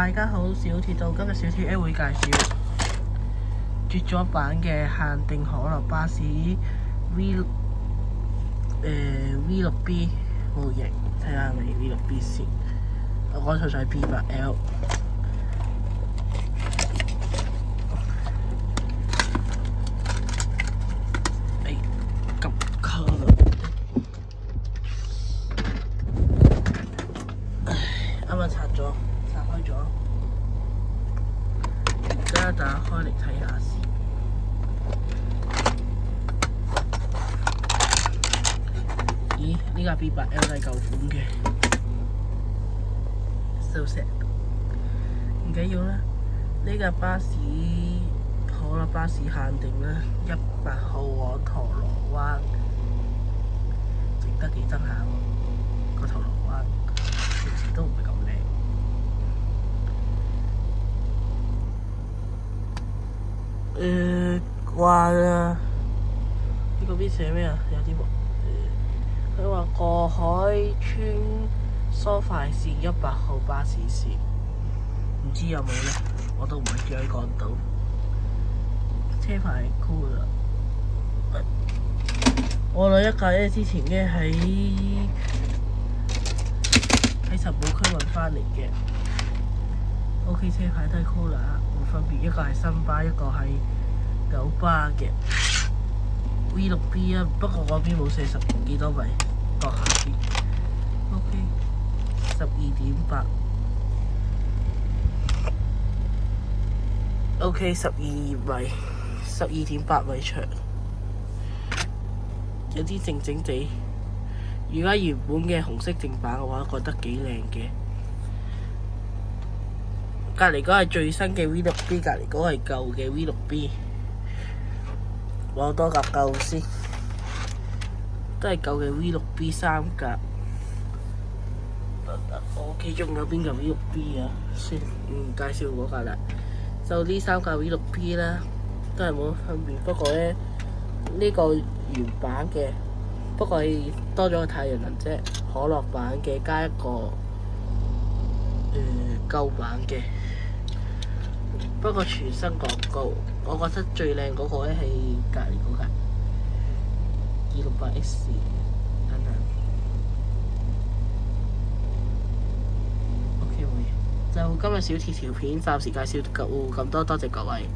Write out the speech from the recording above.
大家好，小鐵到今日小鐵 A 會介紹絕咗版嘅限定可樂巴士 V6B 模型，睇下係咪 V6B 先。我講錯咗係 B8L。啱啱拆開咗，而家打開嚟睇下先。咦？呢架 B8L 係舊款嘅，so sad。唔緊要啦，呢架巴士可樂巴士限定啦，18號往銅鑼灣，值得幾爭下喎，個銅鑼灣平時都唔係咁靚。話啦，呢個邊寫咩啊？有啲冇。佢話過海村疏快線18號巴士線，唔知有冇呢？我都唔係住喺港島。車牌係 cool 啦。我攞一架咧，之前嘅喺陳寶區揾翻嚟嘅。OK， 車牌都係 cool 啦，冇分別。一個係新巴，一個係九巴嘅 V6B 啊。不過嗰邊冇寫10幾多米，落下先。OK， 12.8。OK， 12米，12.8米長，有啲靜靜地。如果原本嘅紅色正版嘅話，覺得幾靚嘅。隔離嗰係最新嘅 V6B， 隔離嗰係舊嘅 V6B。攞多架舊先，都係舊嘅 V6B 3格。我屋企仲有邊架 V6B 啊？先唔介紹嗰架啦。就呢3架 V6B 啦，都係冇乜分別。不過咧，呢個原版嘅，不過係多咗個太陽能啫。可樂版嘅加一個舊版嘅。不過全新廣告，我覺得最靚嗰個咧係隔離嗰架268X。等等，OK 冇嘢。就今日小鐵條片暫時介紹到咁多，多謝各位。